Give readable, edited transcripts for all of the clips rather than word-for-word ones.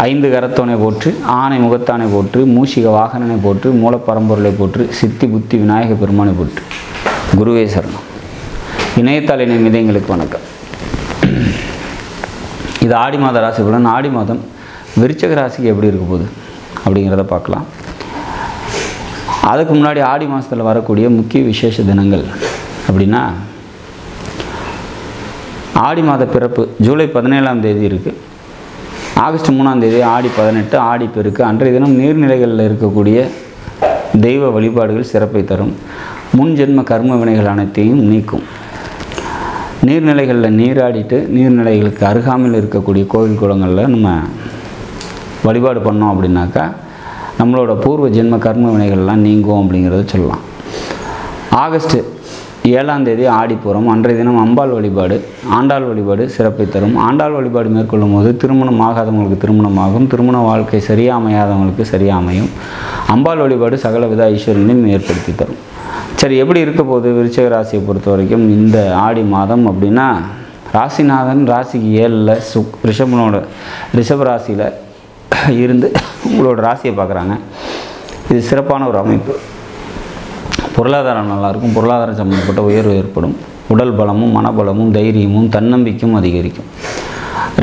ஐந்து கரத்தோனை போற்று, ஆனை முகத்தானை போற்று, மூஷிக வாகனனை போற்று, மூலப்பரம்பொருளை போற்று, சித்தி புத்தி விநாயக பெருமானை போற்று. குருவே சரணம். இணையத்தால் இணை மிதங்களுக்கு வணக்கம். இது ஆடி மாத ராசி பலன். ஆடி மாதம் விருச்சிக ராசிக்கு எப்படி இருக்க போகுது அப்படிங்கிறத பார்க்கலாம். அதுக்கு முன்னாடி ஆடி மாதத்தில் வரக்கூடிய முக்கிய விசேஷ தினங்கள் அப்படின்னா, ஆடி மாத பிறப்பு ஜூலை 17ஆம் தேதி இருக்குது. ஆகஸ்ட் 3ஆம் தேதி ஆடி 18 ஆடி பெருக்கு. அன்றைய தினம் நீர்நிலைகளில் இருக்கக்கூடிய தெய்வ வழிபாடுகள் சிறப்பை தரும். முன் ஜென்ம கர்ம வினைகள் அனைத்தையும் நீக்கும். நீர்நிலைகளில் நீராடிட்டு நீர்நிலைகளுக்கு அருகாமையில் இருக்கக்கூடிய கோவில் குளங்களில் நம்ம வழிபாடு பண்ணோம் அப்படின்னாக்கா நம்மளோட பூர்வ ஜென்ம கர்ம வினைகள்லாம் நீங்கும் அப்படிங்கிறத சொல்லலாம். ஆகஸ்ட் 7ஆம் தேதி ஆடிப்பூரம். அன்றைய தினம் அம்பாள் வழிபாடு, ஆண்டாள் வழிபாடு சிறப்பை தரும். ஆண்டாள் வழிபாடு மேற்கொள்ளும் போது திருமணம் ஆகாதவங்களுக்கு திருமணமாகும், திருமண வாழ்க்கை சரியாக அமையாதவங்களுக்கு சரியாக அமையும். அம்பாள் வழிபாடு சகல வித ஐஸ்வர்யங்களையும் ஏற்படுத்தி தரும். சரி, எப்படி இருக்க போது விருச்சிக ராசியை பொறுத்த வரைக்கும் இந்த ஆடி மாதம் அப்படின்னா, ராசிநாதன் ராசிக்கு 7ல் ரிஷப ராசியில் இருந்து உங்களோட ராசியை பார்க்குறாங்க. இது சிறப்பான ஒரு அமைப்பு. பொருளாதாரம் நல்லாயிருக்கும். பொருளாதாரம் சம்பந்தப்பட்ட உயர்வு ஏற்படும். உடல் பலமும் மனபலமும் தைரியமும் தன்னம்பிக்கையும் அதிகரிக்கும்.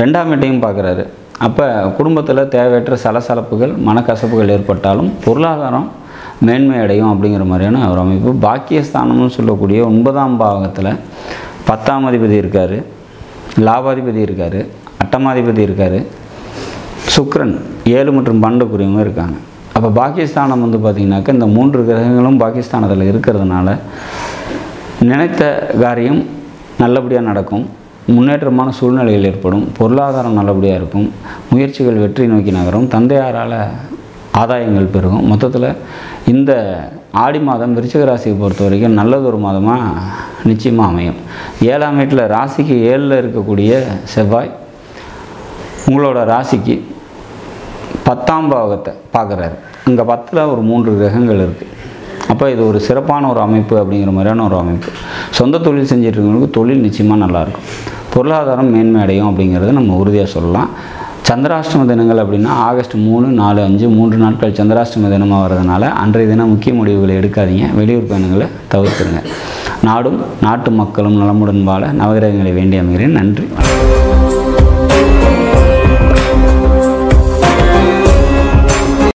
2ஆம் வீட்டையும் பார்க்குறாரு. அப்போ குடும்பத்தில் தேவையற்ற சலசலப்புகள் மனக்கசப்புகள் ஏற்பட்டாலும் பொருளாதாரம் மேன்மை அடையும் அப்படிங்கிற மாதிரியான ஒரு அமைப்பு. பாக்கியஸ்தானம்னு சொல்லக்கூடிய 9ஆம் பாவகத்தில் 10ஆம் அதிபதி இருக்கார், லாபாதிபதி இருக்கார், அட்டமாதிபதி இருக்கார், சுக்கிரன் 7 மற்றும் 12 இருக்காங்க. அப்போ பாகிஸ்தானம் பார்த்திங்கனாக்கா இந்த 3 கிரகங்களும் பாகிஸ்தானத்தில் இருக்கிறதுனால நினைத்த காரியம் நல்லபடியாக நடக்கும். முன்னேற்றமான சூழ்நிலைகள் ஏற்படும். பொருளாதாரம் நல்லபடியாக இருக்கும். முயற்சிகள் வெற்றி நோக்கி நகரும். தந்தையாரால் ஆதாயங்கள் பெருகும். மொத்தத்தில் இந்த ஆடி மாதம் விருச்சிக ராசியை பொறுத்த வரைக்கும் நல்லதொரு மாதமாக நிச்சயமாக அமையும். 7ஆம் வீட்டில் ராசிக்கு 7ல் இருக்கக்கூடிய செவ்வாய் உங்களோட ராசிக்கு 10ஆம் பாவகத்தை பார்க்குறாரு. இங்கே 10ல் ஒரு 3 கிரகங்கள் இருக்குது. அப்போ இது ஒரு சிறப்பான ஒரு அமைப்பு அப்படிங்கிற மாதிரியான ஒரு அமைப்பு. சொந்த தொழில் செஞ்சிட்ருக்கவங்களுக்கு தொழில் நிச்சயமாக நல்லாயிருக்கும். பொருளாதாரம் மேன்மை அடையும் அப்படிங்கிறத நம்ம உறுதியாக சொல்லலாம். சந்திராஷ்டம தினங்கள் அப்படின்னா ஆகஸ்ட் 3, 4, 5 3 நாட்கள் சந்திராஷ்டம தினமாக வர்றதுனால அன்றைய தினம் முக்கிய முடிவுகளை எடுக்காதீங்க. வெளியூர் பயணங்களை தவிர்த்துருங்க. நாடும் நாட்டு மக்களும் நலமுடன் வாழ நவகிரகங்களை வேண்டி அமைகிறேன். நன்றி.